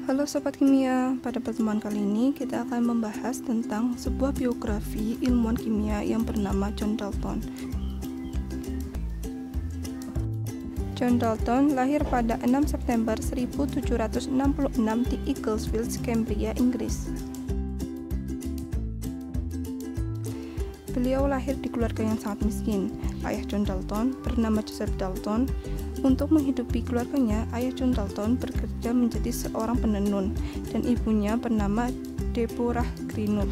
Halo Sobat Kimia, pada pertemuan kali ini kita akan membahas tentang sebuah biografi ilmuwan kimia yang bernama John Dalton. John Dalton lahir pada 6 September 1766 di Eaglesfield, Cambria, Inggris. Beliau lahir di keluarga yang sangat miskin. Ayah John Dalton bernama Joseph Dalton. Untuk menghidupi keluarganya, ayah John Dalton bekerja menjadi seorang penenun dan ibunya bernama Deborah Greenough.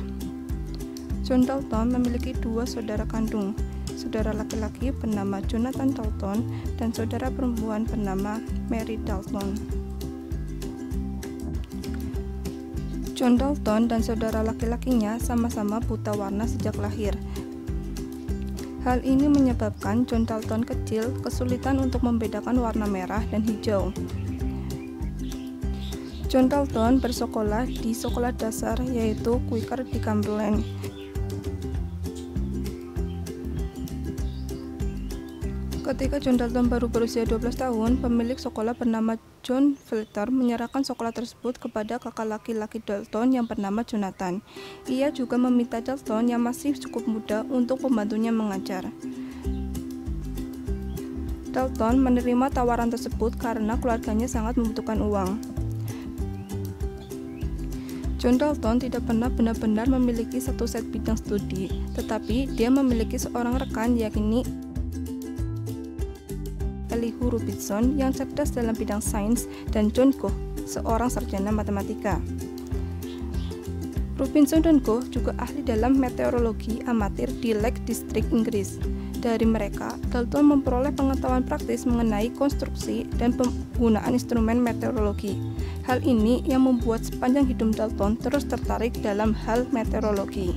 John Dalton memiliki dua saudara kandung, saudara laki-laki bernama Jonathan Dalton dan saudara perempuan bernama Mary Dalton. John Dalton dan saudara laki-lakinya sama-sama buta warna sejak lahir. Hal ini menyebabkan John Dalton kecil kesulitan untuk membedakan warna merah dan hijau. John Dalton bersekolah di sekolah dasar yaitu Quaker di Cumberland. Ketika John Dalton baru berusia 12 tahun, pemilik sekolah bernama John Filter menyerahkan sekolah tersebut kepada kakak laki-laki Dalton yang bernama Jonathan. Ia juga meminta Dalton yang masih cukup muda untuk membantunya mengajar. Dalton menerima tawaran tersebut karena keluarganya sangat membutuhkan uang. John Dalton tidak pernah benar-benar memiliki satu set bidang studi, tetapi dia memiliki seorang rekan yakni Elihu Robinson yang cerdas dalam bidang sains dan John Gough, seorang sarjana matematika. Robinson dan Gough juga ahli dalam meteorologi amatir di Lake District, Inggris. Dari mereka, Dalton memperoleh pengetahuan praktis mengenai konstruksi dan penggunaan instrumen meteorologi. Hal ini yang membuat sepanjang hidup Dalton terus tertarik dalam hal meteorologi.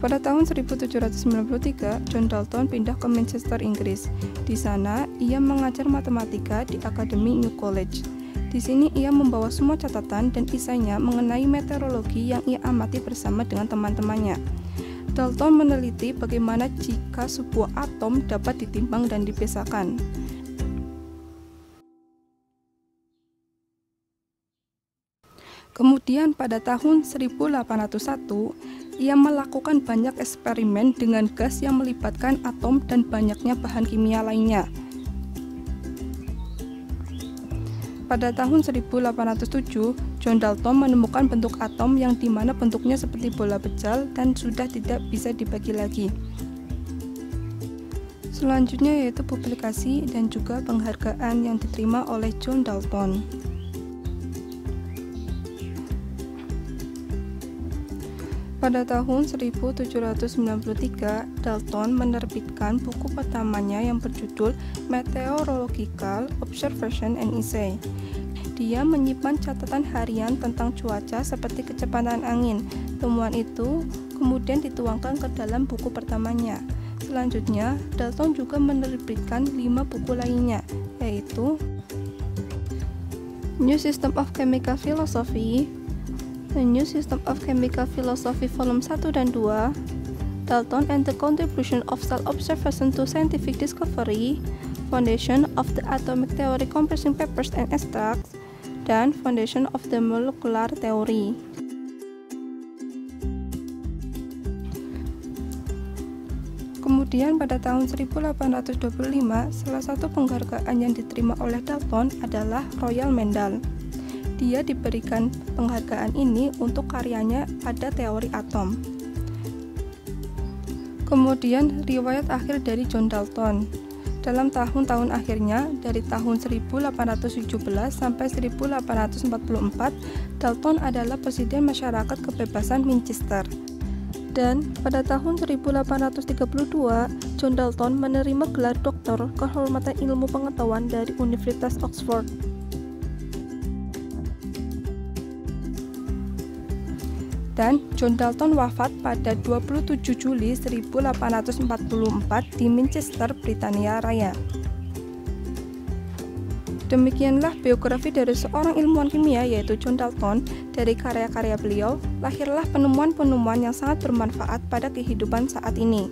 Pada tahun 1793, John Dalton pindah ke Manchester, Inggris. Di sana, ia mengajar matematika di Akademi New College. Di sini ia membawa semua catatan dan isainya mengenai meteorologi yang ia amati bersama dengan teman-temannya. Dalton meneliti bagaimana jika sebuah atom dapat ditimbang dan dipisahkan. Kemudian pada tahun 1801, ia melakukan banyak eksperimen dengan gas yang melibatkan atom dan banyaknya bahan kimia lainnya. Pada tahun 1807, John Dalton menemukan bentuk atom yang dimana bentuknya seperti bola becal dan sudah tidak bisa dibagi lagi. Selanjutnya yaitu publikasi dan juga penghargaan yang diterima oleh John Dalton. Pada tahun 1793, Dalton menerbitkan buku pertamanya yang berjudul Meteorological Observation and Essay. Dia menyimpan catatan harian tentang cuaca seperti kecepatan angin. Temuan itu kemudian dituangkan ke dalam buku pertamanya. Selanjutnya, Dalton juga menerbitkan 5 buku lainnya, yaitu New System of Chemical Philosophy, The New System of Chemical Philosophy Volume 1 dan 2, Dalton and the Contribution of Cell Observation to Scientific Discovery, Foundation of the Atomic Theory Comprising Papers and Extracts, dan Foundation of the Molecular Theory. Kemudian pada tahun 1825, salah satu penghargaan yang diterima oleh Dalton adalah Royal Medal. Dia diberikan penghargaan ini untuk karyanya pada teori atom. Kemudian riwayat akhir dari John Dalton. Dalam tahun-tahun akhirnya, dari tahun 1817 sampai 1844, Dalton adalah Presiden Masyarakat Kebebasan Manchester. Dan pada tahun 1832, John Dalton menerima gelar Doktor Kehormatan Ilmu Pengetahuan dari Universitas Oxford. Dan John Dalton wafat pada 27 Juli 1844 di Manchester, Britania Raya. Demikianlah biografi dari seorang ilmuwan kimia yaitu John Dalton. Dari karya-karya beliau, lahirlah penemuan-penemuan yang sangat bermanfaat pada kehidupan saat ini.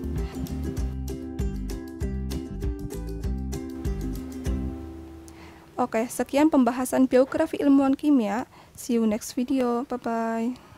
Oke, sekian pembahasan biografi ilmuwan kimia. See you next video. Bye-bye.